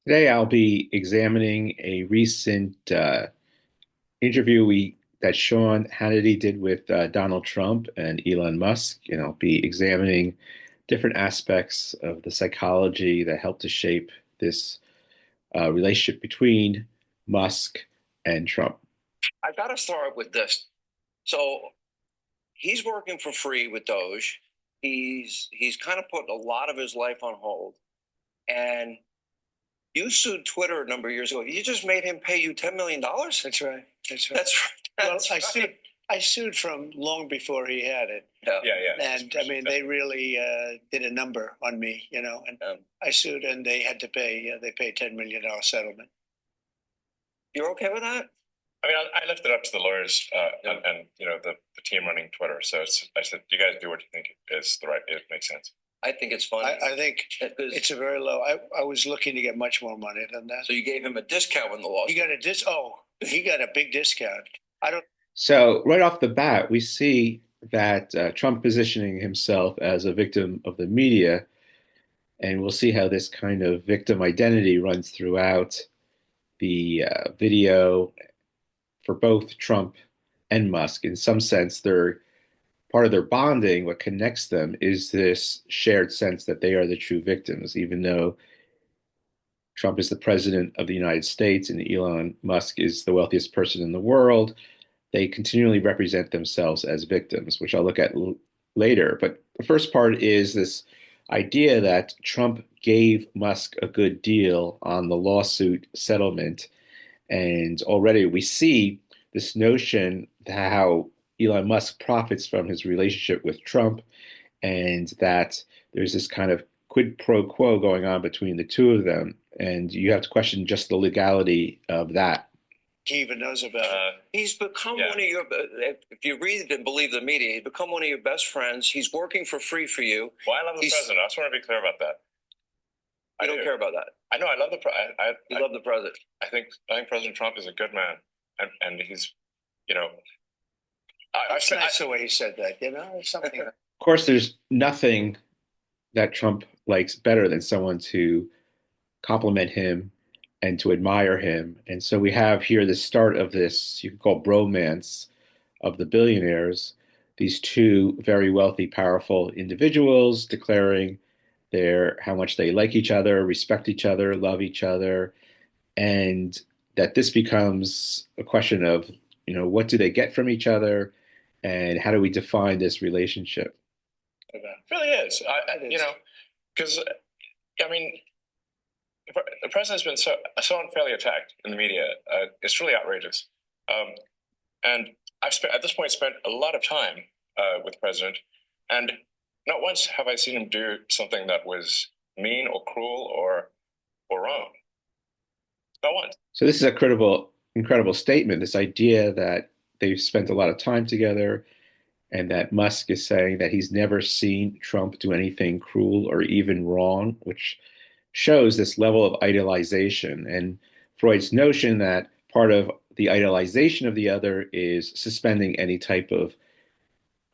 Today, I'll be examining a recent interview that Sean Hannity did with Donald Trump and Elon Musk, and I'll be examining different aspects of the psychology that helped to shape this relationship between Musk and Trump. I've got to start with this. So he's working for free with Doge. He's kind of put a lot of his life on hold. And you sued Twitter a number of years ago. You just made him pay you $10 million. That's right. That's right. That's Well, right. I sued from long before he had it. Yeah. And I mean, they really did a number on me, and I sued and they had to pay, they paid $10 million settlement. You're okay with that? I mean, I left it up to the lawyers and the team running Twitter. So I said, you guys do what you think is the right. It makes sense. I think it's fun. I think it's a very low. I was looking to get much more money than that. So you gave him a discount in the lawsuit. He got a big discount. I don't. So, right off the bat, we see that Trump positioning himself as a victim of the media, and we'll see how this kind of victim identity runs throughout the video for both Trump and Musk. In some sense, they're part of their bonding. What connects them is this shared sense that they are the true victims, even though Trump is the president of the United States and Elon Musk is the wealthiest person in the world. They continually represent themselves as victims, which I'll look at later. But the first part is this idea that Trump gave Musk a good deal on the lawsuit settlement. And already we see this notion how Elon Musk profits from his relationship with Trump, and that there's this kind of quid pro quo going on between the two of them. And you have to question just the legality of that. He even knows about it. He's become one of your, if you read and believe the media, he's become one of your best friends. He's working for free for you. Well, I love the president. I just want to be clear about that. I don't care about that. I know. I love the president. You love the president. I think President Trump is a good man, and he's, That's the way he said that. It's something. Of course, there's nothing that Trump likes better than someone to compliment him and to admire him. And so we have here the start of this, you could call bromance of the billionaires, these two very wealthy, powerful individuals declaring how much they like each other, respect each other, love each other, and that this becomes a question of, what do they get from each other, and how do we define this relationship? It really is. Because I mean, the president's been so unfairly attacked in the media. It's really outrageous. And I've at this point spent a lot of time with the president, and not once have I seen him do something that was mean or cruel or wrong. Not once. So this is a incredible statement. This idea that they've spent a lot of time together, and that Musk is saying that he's never seen Trump do anything cruel or even wrong, which shows this level of idealization and Freud's notion that part of the idealization of the other is suspending any type of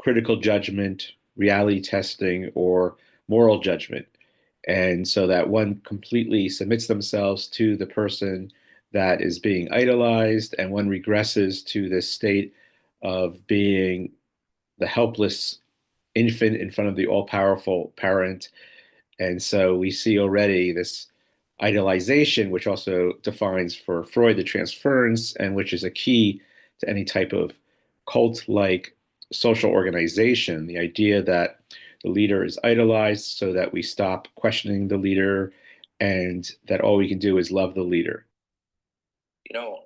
critical judgment, reality testing, or moral judgment. And so that one completely submits themselves to the person that is being idolized, and one regresses to this state of being the helpless infant in front of the all powerful parent. And so we see already this idealization, which also defines for Freud the transference, and which is a key to any type of cult like social organization. The idea that the leader is idolized so that we stop questioning the leader, and that all we can do is love the leader.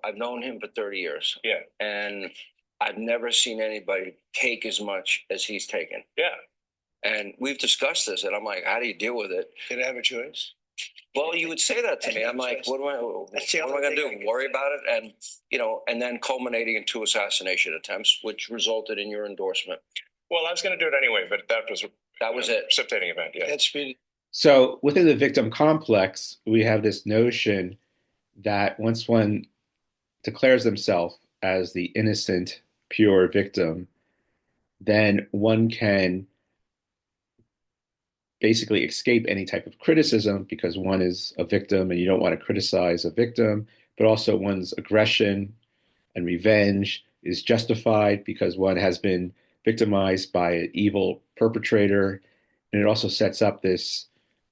I've known him for 30 years. Yeah. And I've never seen anybody take as much as he's taken. Yeah. And we've discussed this, and I'm like, how do you deal with it? Did I have a choice? Well, you would say that to me. I'm like, what am I going to do? Worry about it? And then culminating in 2 assassination attempts, which resulted in your endorsement. Well, I was going to do it anyway, but that was it. Precipitating event. Yeah. That's really. So within the victim complex, we have this notion that once one declares themselves as the innocent, pure victim, then one can basically escape any type of criticism because one is a victim and you don't want to criticize a victim, but also one's aggression and revenge is justified because one has been victimized by an evil perpetrator. And it also sets up this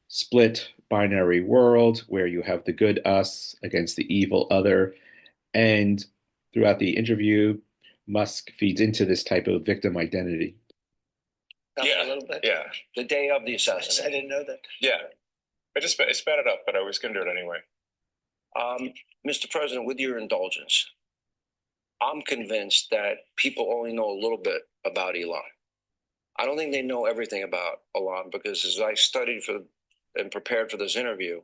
split binary world where you have the good us against the evil other. And throughout the interview, Musk feeds into this type of victim identity. Yeah, a little bit. Yeah. The day of the assassination. I didn't know that. Yeah. I sped it up, but I was going to do it anyway. Mr. President, with your indulgence, I'm convinced that people only know a little bit about Elon. I don't think they know everything about Elon because as I studied for and prepared for this interview,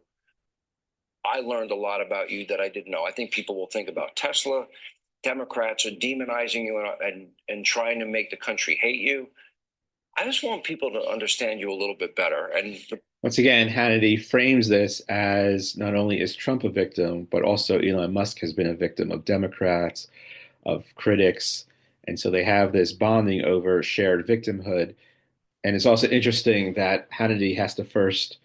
I learned a lot about you that I didn't know. I think people will think about Tesla. Democrats are demonizing you and trying to make the country hate you. I just want people to understand you a little bit better. And once again, Hannity frames this as not only is Trump a victim, but also Elon Musk has been a victim of Democrats, of critics. And so they have this bonding over shared victimhood. And it's also interesting that Hannity has to first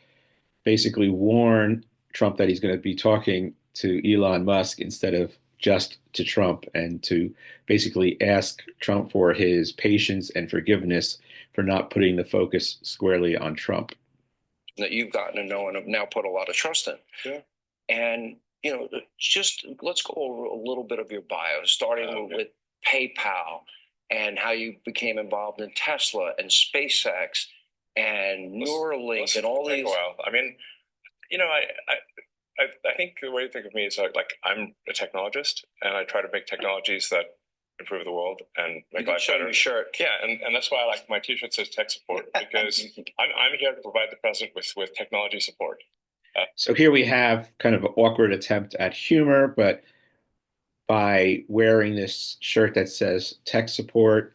basically warn Trump that he's going to be talking to Elon Musk instead of just to Trump, and to basically ask Trump for his patience and forgiveness for not putting the focus squarely on Trump. That you've gotten to know and have now put a lot of trust in. Yeah. And, just let's go over a little bit of your bio, starting with PayPal and how you became involved in Tesla and SpaceX and Neuralink and all these. Well, I mean, I think the way to think of me is like I'm a technologist, and I try to make technologies that improve the world and make life better. Your shirt. Yeah, and that's why I like my T-shirt says tech support, because I'm here to provide the president with technology support. So here we have kind of an awkward attempt at humor, but by wearing this shirt that says tech support,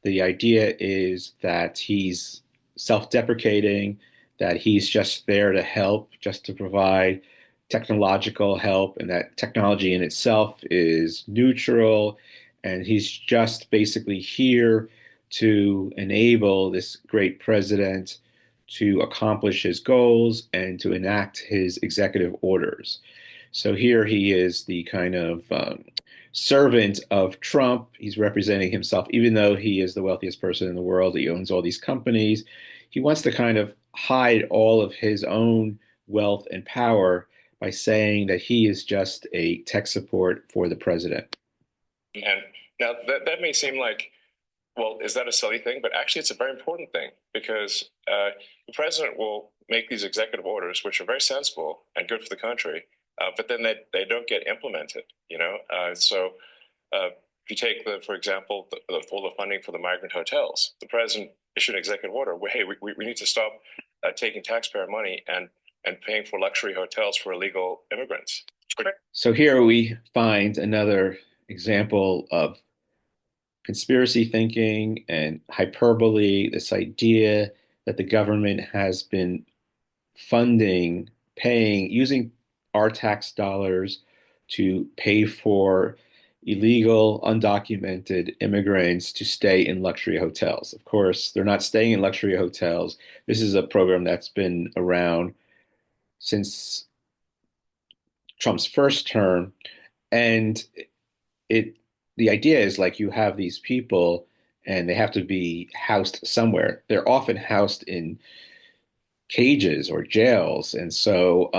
the idea is that he's self-deprecating, that he's just there to help, just to provide technological help, and that technology in itself is neutral, and he's just basically here to enable this great president to accomplish his goals and to enact his executive orders. So here he is the kind of servant of Trump. He's representing himself, even though he is the wealthiest person in the world. He owns all these companies. He wants to kind of hide all of his own wealth and power by saying that he is just a tech support for the president. And now that may seem like, well, is that a silly thing? But actually, it's a very important thing, because the president will make these executive orders, which are very sensible and good for the country, but then they don't get implemented. So if you take for example, all the funding for the migrant hotels, the president issued an executive order where, hey, we need to stop taking taxpayer money and paying for luxury hotels for illegal immigrants. So here we find another example of conspiracy thinking and hyperbole, this idea that the government has been using our tax dollars to pay for illegal, undocumented immigrants to stay in luxury hotels. Of course, they're not staying in luxury hotels. This is a program that's been around since Trump's first term, and the idea is like you have these people and they have to be housed somewhere. They're often housed in cages or jails. And so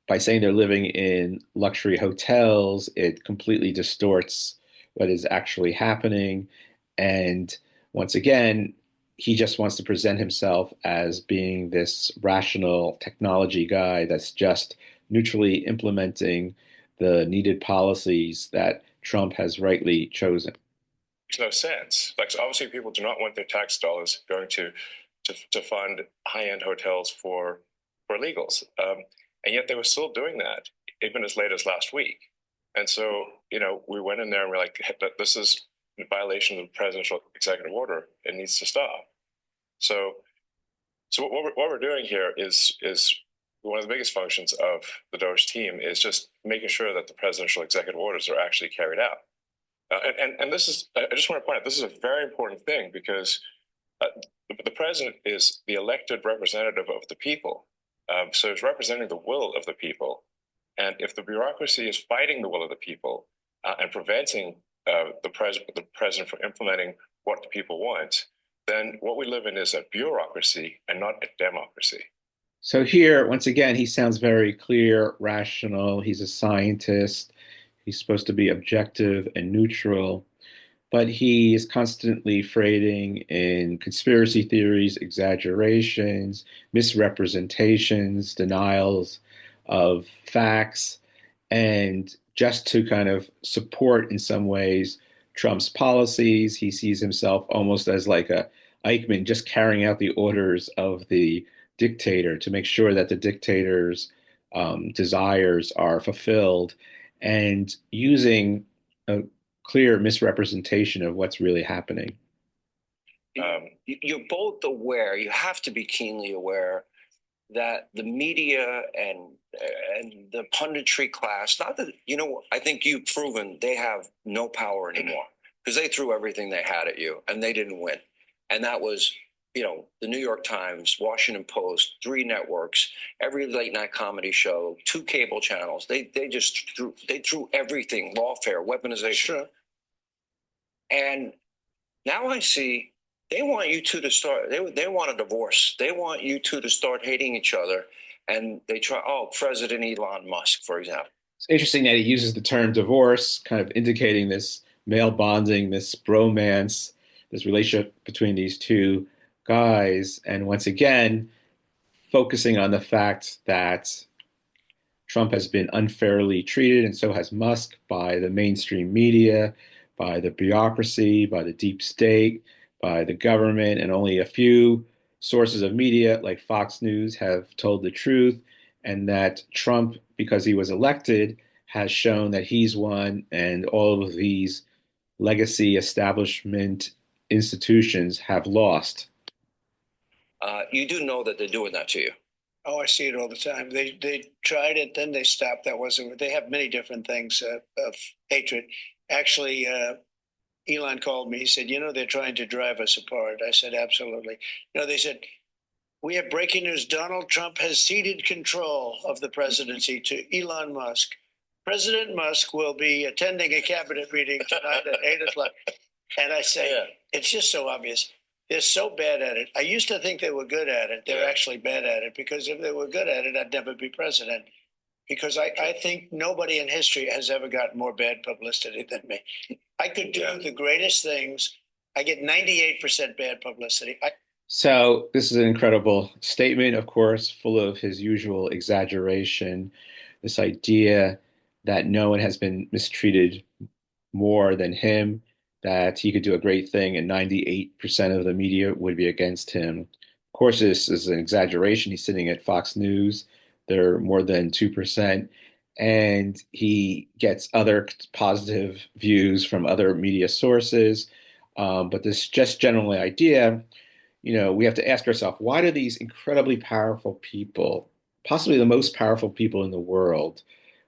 by saying they're living in luxury hotels, it completely distorts what is actually happening. And once again, he just wants to present himself as being this rational technology guy that's just neutrally implementing the needed policies that Trump has rightly chosen. Makes no sense. Like, so obviously, people do not want their tax dollars going to fund high-end hotels for illegals, and yet they were still doing that even as late as last week. And so, we went in there and we're like, this is in violation of the presidential executive order. It needs to stop. So what we're doing here is one of the biggest functions of the Doge team is just making sure that the presidential executive orders are actually carried out. And this is, I just want to point out, this is a very important thing, because the president is the elected representative of the people. So he's representing the will of the people. And if the bureaucracy is fighting the will of the people and preventing the president from implementing what the people want, then what we live in is a bureaucracy and not a democracy. So here, once again, he sounds very clear, rational. He's a scientist. He's supposed to be objective and neutral, but he is constantly freighting in conspiracy theories, exaggerations, misrepresentations, denials of facts, and just to kind of support in some ways Trump's policies. He sees himself almost as like a Eichmann, just carrying out the orders of the dictator to make sure that the dictator's desires are fulfilled, and using a clear misrepresentation of what's really happening. You're both aware, you have to be keenly aware that the media and the punditry class, not that, I think you've proven they have no power anymore because they threw everything they had at you and they didn't win. And that was, the New York Times, Washington Post, 3 networks, every late night comedy show, 2 cable channels. They just threw everything, lawfare, weaponization. Sure. And now I see they want you two to start, they want a divorce. They want you two to start hating each other. And they try, President Elon Musk, for example. It's interesting that he uses the term divorce, kind of indicating this male bonding, this bromance, this relationship between these two guys. And once again, focusing on the fact that Trump has been unfairly treated, and so has Musk, by the mainstream media, by the bureaucracy, by the deep state, by the government, and only a few sources of media like Fox News have told the truth, and that Trump, because he was elected, has shown that he's won, and all of these legacy establishment institutions have lost. You do know that they're doing that to you. Oh, I see it all the time. They tried it, then they stopped. That wasn't. They have many different things of hatred. Actually, Elon called me. He said, they're trying to drive us apart. I said, absolutely. They said, we have breaking news. Donald Trump has ceded control of the presidency to Elon Musk. President Musk will be attending a cabinet meeting tonight at 8 o'clock. And I say, It's just so obvious. They're so bad at it. I used to think they were good at it. They're actually bad at it, because if they were good at it, I'd never be president. Because I think nobody in history has ever gotten more bad publicity than me. I could do the greatest things. I get 98% bad publicity. So this is an incredible statement, of course, full of his usual exaggeration, this idea that no one has been mistreated more than him, that he could do a great thing and 98% of the media would be against him. Of course, this is an exaggeration. He's sitting at Fox News. They're more than 2%. And he gets other positive views from other media sources. But this just general idea, we have to ask ourselves, why do these incredibly powerful people, possibly the most powerful people in the world,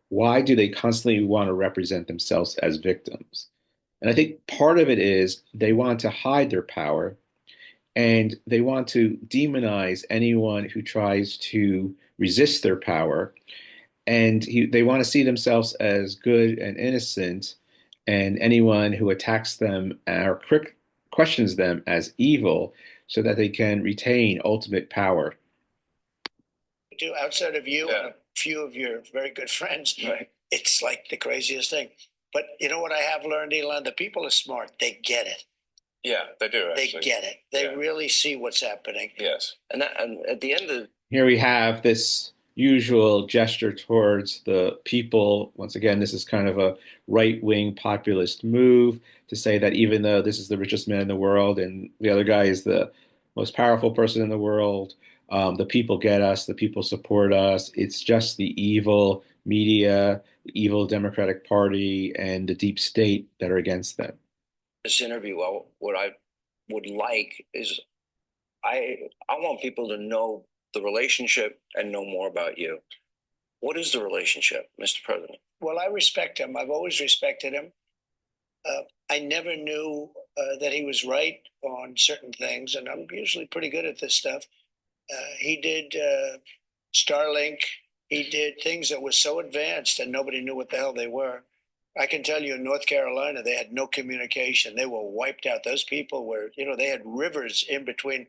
why do they constantly want to represent themselves as victims? And I think part of it is they want to hide their power, and they want to demonize anyone who tries to resist their power. And they want to see themselves as good and innocent, and anyone who attacks them or questions them as evil, so that they can retain ultimate power. Outside of you and a few of your very good friends, it's like the craziest thing. But you know what I have learned, Elon? The people are smart. They get it. Yeah, they do. Actually. They get it. They really see what's happening. Yes. And at the end of here we have this usual gesture towards the people. Once again, this is kind of a right-wing populist move to say that even though this is the richest man in the world and the other guy is the most powerful person in the world, the people get us, the people support us. It's just the evil media, the evil Democratic Party, and the deep state that are against them. This interview, what I would like is I want people to know the relationship and know more about you. What is the relationship, Mr. President? Well, I respect him. I've always respected him. I never knew that he was right on certain things, and I'm usually pretty good at this stuff. He did Starlink. He did things that were so advanced and nobody knew what the hell they were. I can tell you in North Carolina, they had no communication. They were wiped out. Those people were, they had rivers in between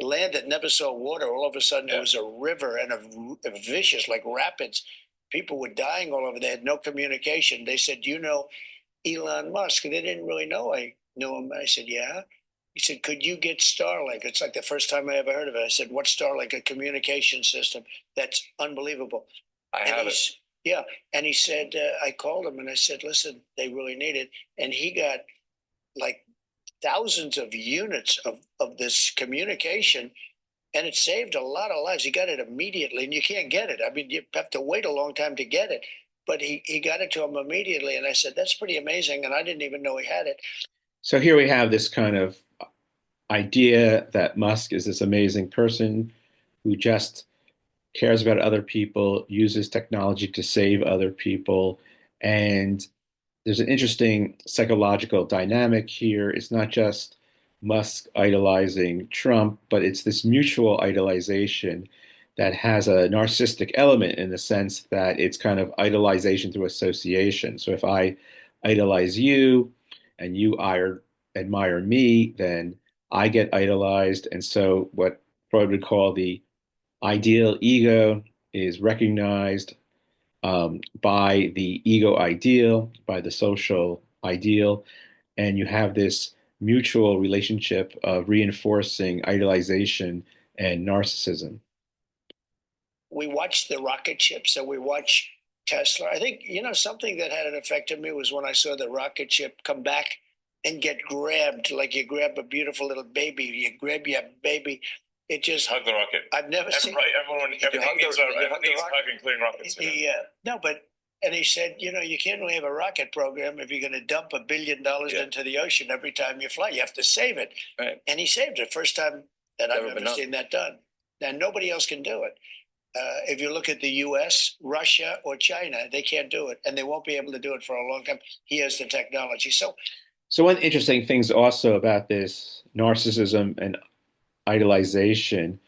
land that never saw water. All of a sudden, there was a river and a vicious, like rapids. People were dying all over. They had no communication. They said, Elon Musk? And they didn't really know I knew him. I said, yeah. He said, could you get Starlink? It's like the first time I ever heard of it. I said, what's Starlink? A communication system. That's unbelievable. I have it. Yeah. And he said, I called him and I said, listen, they really need it. And he got like thousands of units of this communication, and it saved a lot of lives. He got it immediately, and you can't get it. I mean, you have to wait a long time to get it. But he got it to him immediately. And I said, that's pretty amazing. And I didn't even know he had it. So here we have this kind of idea that Musk is this amazing person who just cares about other people, uses technology to save other people. And there's an interesting psychological dynamic here. It's not just Musk idolizing Trump, but it's this mutual idolization that has a narcissistic element in the sense that it's kind of idolization through association. So if I idolize you and you admire me, then I get idolized. And so what Freud would call the ideal ego is recognized by the ego ideal, by the social ideal, and you have this mutual relationship of reinforcing idolization and narcissism. We watched the rocket ships and we watched Tesla. I think, something that had an effect on me was when I saw the rocket ship come back and get grabbed, like you grab a beautiful little baby, you grab your baby. It just hug the rocket. I've never seen everything needs hug, including rockets. No, but and he said, you can't really have a rocket program if you're going to dump $1 billion into the ocean every time you fly. You have to save it. Right. And he saved it. First time that I've ever seen that done. And nobody else can do it. If you look at the U.S., Russia, or China, they can't do it, and they won't be able to do it for a long time. He has the technology. So one interesting things also about this narcissism and idolization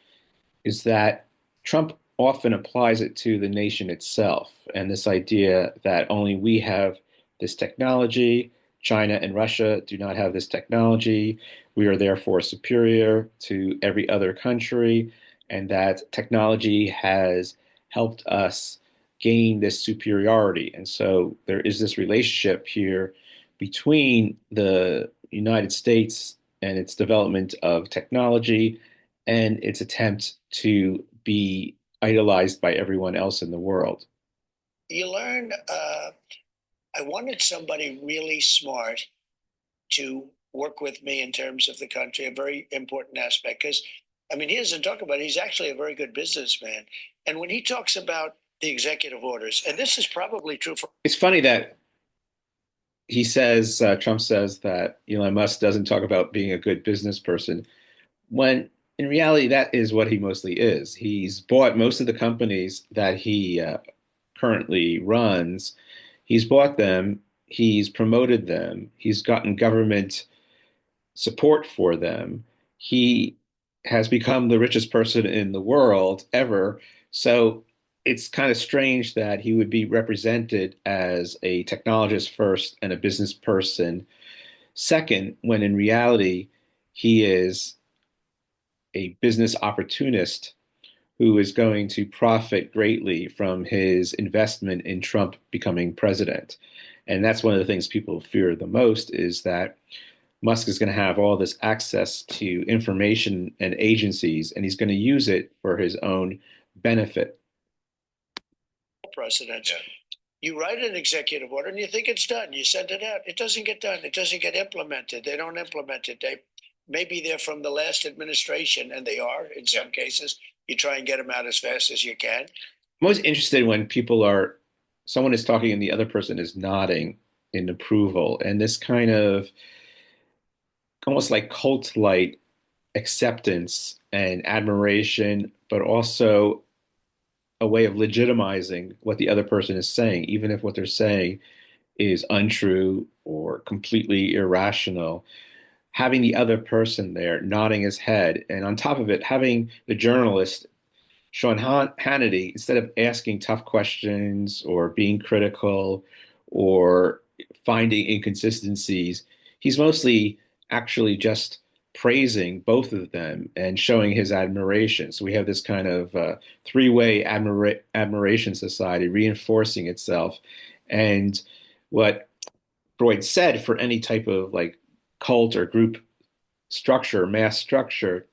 is that Trump often applies it to the nation itself, and this idea that only we have this technology, China and Russia do not have this technology, we are therefore superior to every other country, and that technology has helped us gain this superiority. And so there is this relationship here between the United States and its development of technology and its attempt to be idolized by everyone else in the world. You learn, I wanted somebody really smart to work with me in terms of the country, a very important aspect, because he doesn't talk about it. He's actually a very good businessman. And when he talks about the executive orders, and this is probably true for. It's funny that he says, Trump says that Elon Musk doesn't talk about being a good business person, when in reality, that is what he mostly is. He's bought most of the companies that he currently runs. He's bought them, he's promoted them, he's gotten government support for them. He has become the richest person in the world ever. So it's kind of strange that he would be represented as a technologist first and a business person second, when in reality, he is a business opportunist who is going to profit greatly from his investment in Trump becoming president. And that's one of the things people fear the most, is that Musk is going to have all this access to information and agencies, and he's going to use it for his own benefit. Presidents. Yeah. You write an executive order and you think it's done. You send it out. It doesn't get done. It doesn't get implemented. They don't implement it. Maybe they're from the last administration, and they are in some cases. You try and get them out as fast as you can. I'm always interested when someone is talking and the other person is nodding in approval, and this kind of almost like cult-like acceptance and admiration, but also a way of legitimizing what the other person is saying, even if what they're saying is untrue or completely irrational. having the other person there nodding his head, and on top of it, having the journalist Hannity, instead of asking tough questions or being critical or finding inconsistencies, he's mostly actually just praising both of them and showing his admiration. So we have this kind of three-way admiration society reinforcing itself. And what Freud said for any type of like cult or group structure, mass structure,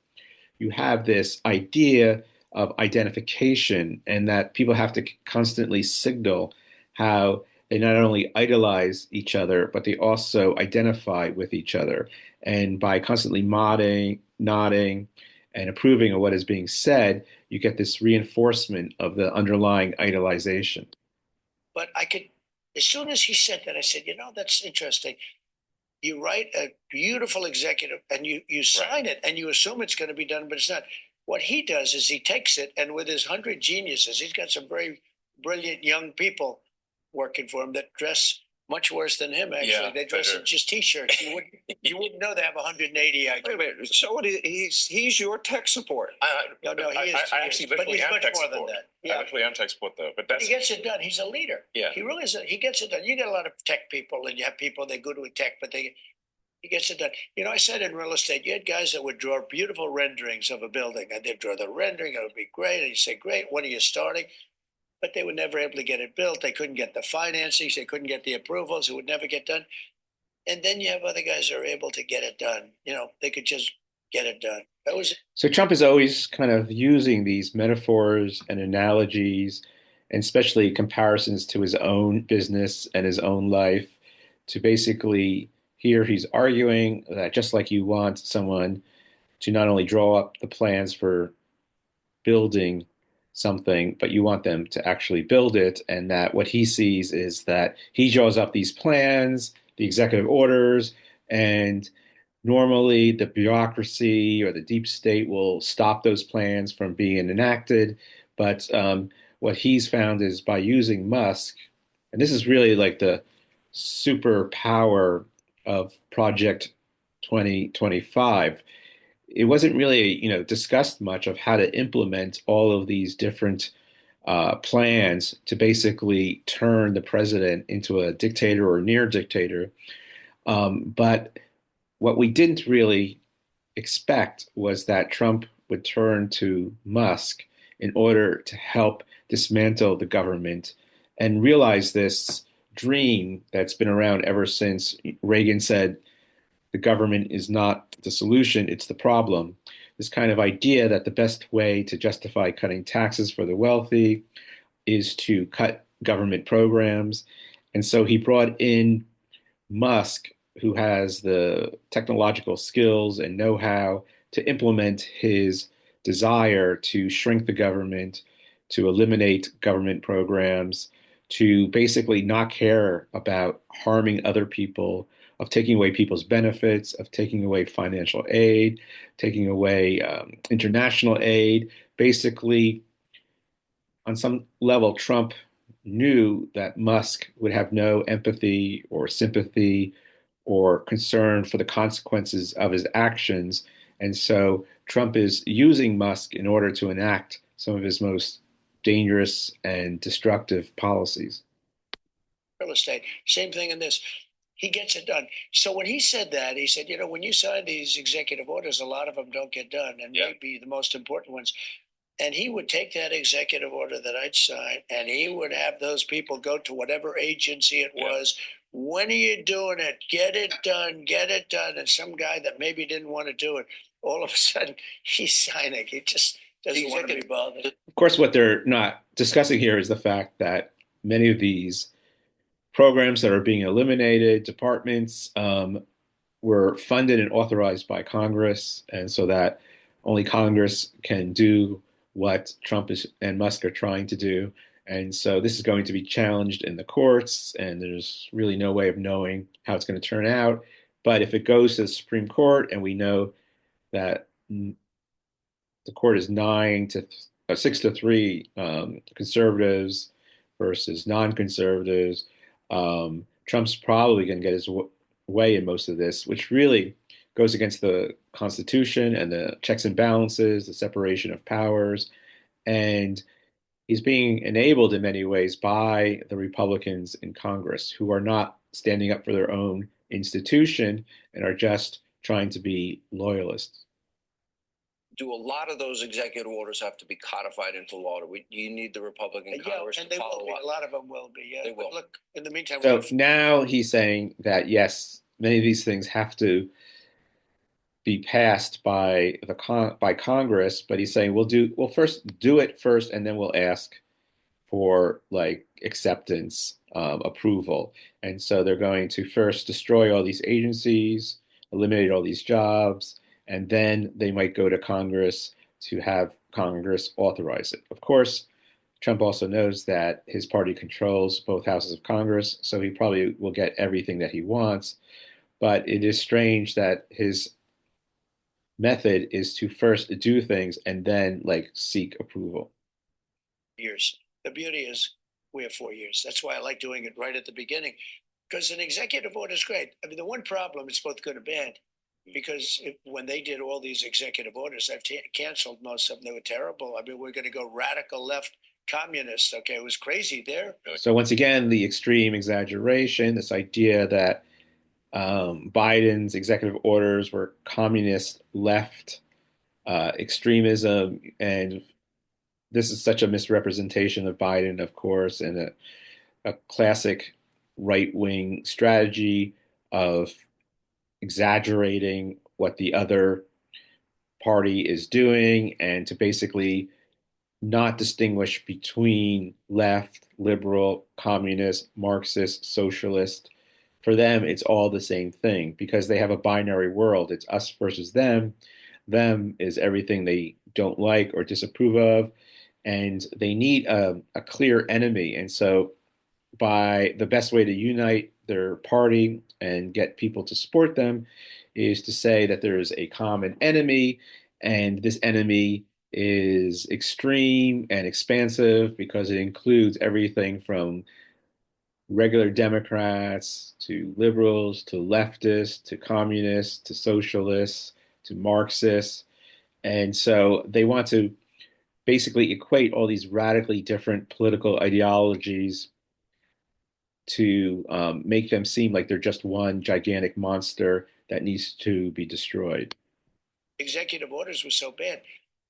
you have this idea of identification and that people have to constantly signal how they not only idolize each other, but they also identify with each other. And by constantly nodding, and approving of what is being said, you get this reinforcement of the underlying idolization. But I could, as soon as he said that, I said, that's interesting. You write a beautiful executive and you sign it and you assume it's going to be done, but it's not. What he does is he takes it, and with his 100 geniuses, he's got some very brilliant young people working for him that dress much worse than him. Actually, Yeah, they dress in just t-shirts. You wouldn't know they have 180 IQ. Wait a minute. So what he's your tech support. No, he is. I actually but literally he's am much tech more support. than that. I Yeah. literally am tech support though, but He gets it done. He's a leader. Yeah. He really is. He gets it done. You get a lot of tech people, and you have people they're good with tech, but he gets it done. I said in real estate, you had guys that would draw beautiful renderings of a building, and they'd draw the rendering. It would be great, and you say, "Great, when are you starting?" But they were never able to get it built. They couldn't get the financing. They couldn't get the approvals. It would never get done. And then you have other guys that are able to get it done. They could just get it done. That was So Trump is always kind of using these metaphors and analogies, and especially comparisons to his own business and his own life, to basically here he's arguing that just like you want someone to not only draw up the plans for building something, but you want them to actually build it. And that what he sees is that he draws up these plans, the executive orders, and normally the bureaucracy or the deep state will stop those plans from being enacted. But what he's found is by using Musk, and this is really like the superpower of Project 2025, it wasn't really, discussed much of how to implement all of these different plans to basically turn the president into a dictator or near dictator. But what we didn't really expect was that Trump would turn to Musk in order to help dismantle the government and realize this dream that's been around ever since Reagan said the government is not the solution, it's the problem. This kind of idea that the best way to justify cutting taxes for the wealthy is to cut government programs. And so he brought in Musk, who has the technological skills and know how to implement his desire to shrink the government, to eliminate government programs, to basically not care about harming other people, of taking away people's benefits, of taking away financial aid, taking away international aid. Basically, on some level, Trump knew that Musk would have no empathy or sympathy or concern for the consequences of his actions. And so Trump is using Musk in order to enact some of his most dangerous and destructive policies. real estate. Same thing in this. He gets it done. So when he said that, he said, when you sign these executive orders, a lot of them don't get done, and maybe the most important ones. And he would take that executive order that I'd sign, and he would have those people go to whatever agency it was. When are you doing it? Get it done. Get it done. And some guy that maybe didn't want to do it, all of a sudden he's signing. He just doesn't want to be bothered. Of course, what they're not discussing here is the fact that many of these programs that are being eliminated, departments, were funded and authorized by Congress, and so that only Congress can do what Trump and Musk are trying to do. And so this is going to be challenged in the courts, and there's really no way of knowing how it's going to turn out. But if it goes to the Supreme Court, and we know that the court is 6-3 conservatives versus non-conservatives, Trump's probably going to get his way in most of this, which really goes against the Constitution and the checks and balances, the separation of powers, and he's being enabled in many ways by the Republicans in Congress who are not standing up for their own institution and are just trying to be loyalists. Do a lot of those executive orders have to be codified into law? Do you need the Republican Congress and to they will follow be. up? A lot of them will be. Yeah, They will. But look, in the meantime, So now he's saying that yes, many of these things have to be passed by by Congress, but he's saying we'll first do it first, and then we'll ask for like acceptance, approval. And so they're going to first destroy all these agencies, eliminate all these jobs, and then they might go to Congress to have Congress authorize it. Of course, Trump also knows that his party controls both houses of Congress, so he probably will get everything that he wants. But it is strange that his method is to first do things and then like seek approval. years. The beauty is we have 4 years. That's why I like doing it right at the beginning, because an executive order is great. I mean, the one problem is both good and bad, because when they did all these executive orders, I've canceled most of them. They were terrible. I mean, we're going to go radical left communist. Okay, it was crazy there. So once again, the extreme exaggeration, this idea that Biden's executive orders were communist left extremism, and this is such a misrepresentation of Biden, of course, and a classic right-wing strategy of exaggerating what the other party is doing and to basically not distinguish between left, liberal, communist, Marxist, socialist. For them, it's all the same thing because they have a binary world. It's us versus them. Them is everything they don't like or disapprove of, and they need a clear enemy. And so, by the best way to unite their party and get people to support them is to say that there is a common enemy, and this enemy is extreme and expansive because it includes everything from regular Democrats to liberals to leftists to communists to socialists to Marxists. And so they want to basically equate all these radically different political ideologies to make them seem like they're just one gigantic monster that needs to be destroyed. Executive orders were so bad.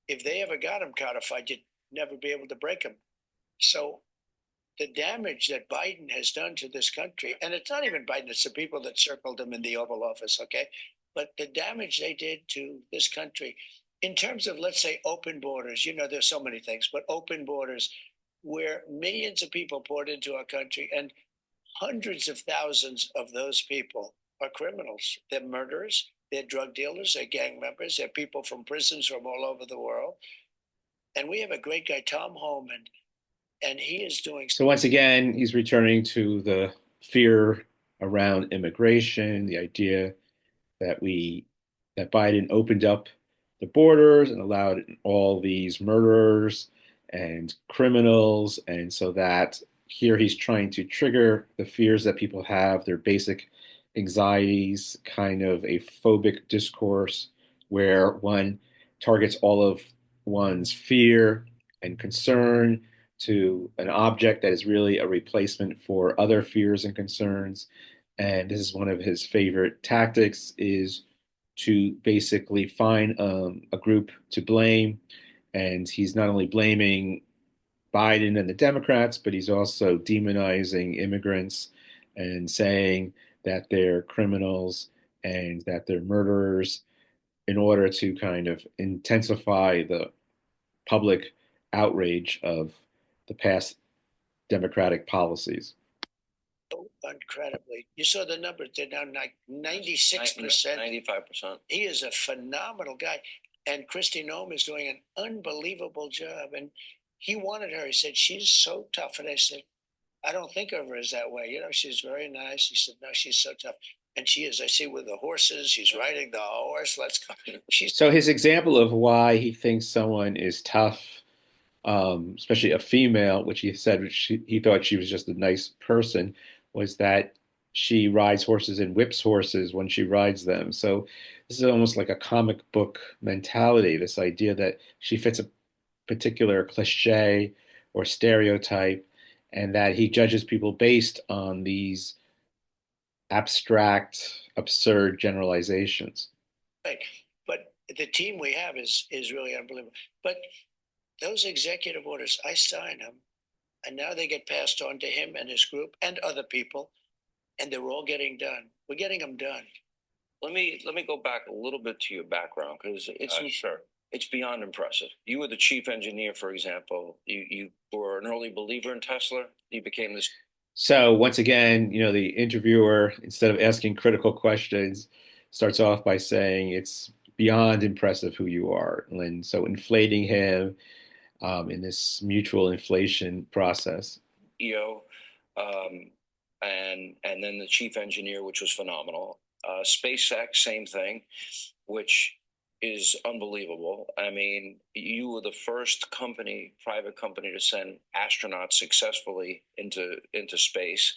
If they ever got them codified, you'd never be able to break them. So the damage that Biden has done to this country, and it's not even Biden, it's the people that circled him in the Oval Office, okay? But the damage they did to this country, in terms of, let's say, open borders, there's so many things, but open borders where millions of people poured into our country, and hundreds of thousands of those people are criminals. They're murderers, they're drug dealers, they're gang members, they're people from prisons from all over the world. And we have a great guy, Tom Homan, and he is doing. So once again, he's returning to the fear around immigration, the idea that that Biden opened up the borders and allowed all these murderers and criminals, and so that here he's trying to trigger the fears that people have, their basic anxieties, kind of a phobic discourse where one targets all of one's fear and concern to an object that is really a replacement for other fears and concerns. And this is one of his favorite tactics is to basically find a group to blame. And he's not only blaming Biden and the Democrats, but he's also demonizing immigrants and saying that they're criminals and that they're murderers in order to kind of intensify the public outrage of the past Democratic policies. So incredibly. You saw the numbers, they're now like 96%. 95%. He is a phenomenal guy. And Kristi Noem is doing an unbelievable job. And he wanted her. He said, she's so tough. And I said, I don't think of her as that way. She's very nice. He said, no, she's so tough. And she is. I see with the horses, she's riding the horse. Let's go. So his example of why he thinks someone is tough, especially a female, which he said he thought she was just a nice person, was that she rides horses and whips horses when she rides them. So this is almost like a comic book mentality, this idea that she fits a particular cliche or stereotype, and that he judges people based on these abstract, absurd generalizations. Right. But the team we have is really unbelievable. But those executive orders, I sign them, and now they get passed on to him and his group and other people, and they're all getting done. We're getting them done. Let me go back a little bit to your background, because Sure. it's beyond impressive. You were the chief engineer, for example. You were an early believer in Tesla. You became this. So once again, the interviewer, instead of asking critical questions, starts off by saying it's beyond impressive who you are, and so inflating him in this mutual inflation process. CEO, and then the chief engineer, which was phenomenal. SpaceX, same thing, which is unbelievable. I mean, you were the first private company, to send astronauts successfully into space.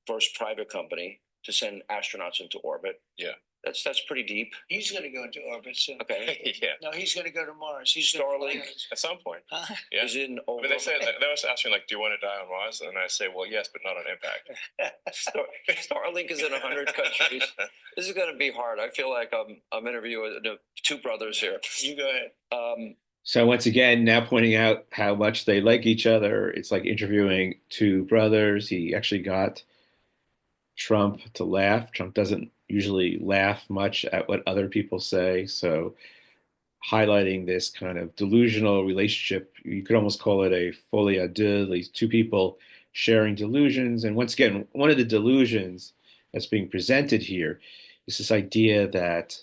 First private company to send astronauts into orbit. Yeah. That's pretty deep. He's going to go into orbit soon. Okay. Yeah. No, he's going to go to Mars. He's Starlink At some point. Huh? Yeah. is in I mean, they say they always ask me, like, do you want to die on Mars? And I say, well, yes, but not on impact. Starlink is in 100 countries. This is going to be hard. I feel like I'm interviewing two brothers here. You go ahead. So once again, now pointing out how much they like each other. It's like interviewing two brothers. He actually got Trump to laugh. Trump doesn't usually laugh much at what other people say. So highlighting this kind of delusional relationship. You could almost call it a folie à deux, these two people sharing delusions. And once again, one of the delusions that's being presented here is this idea that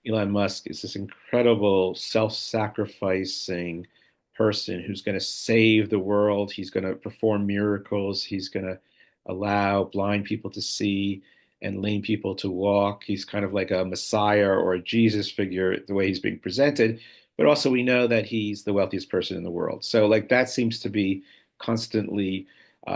Elon Musk is this incredible self-sacrificing person who's going to save the world. He's going to perform miracles. He's going to allow blind people to see and lame people to walk. He's kind of like a messiah or a Jesus figure, the way he's being presented. But also, we know that he's the wealthiest person in the world. So, like, that seems to be constantly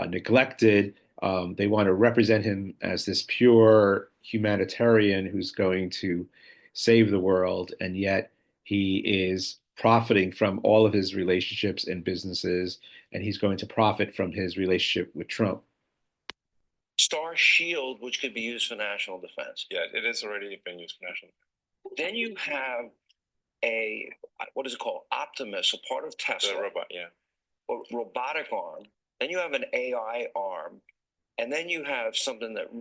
neglected. They want to represent him as this pure humanitarian who's going to save the world, and yet he is profiting from all of his relationships and businesses, and he's going to profit from his relationship with Trump. Star Shield, which could be used for national defense. Yeah, it is already being used for national. Then you have what is it called? Optimus, a part of Tesla. The robot, yeah. Or robotic arm. Then you have an AI arm. And then you have something that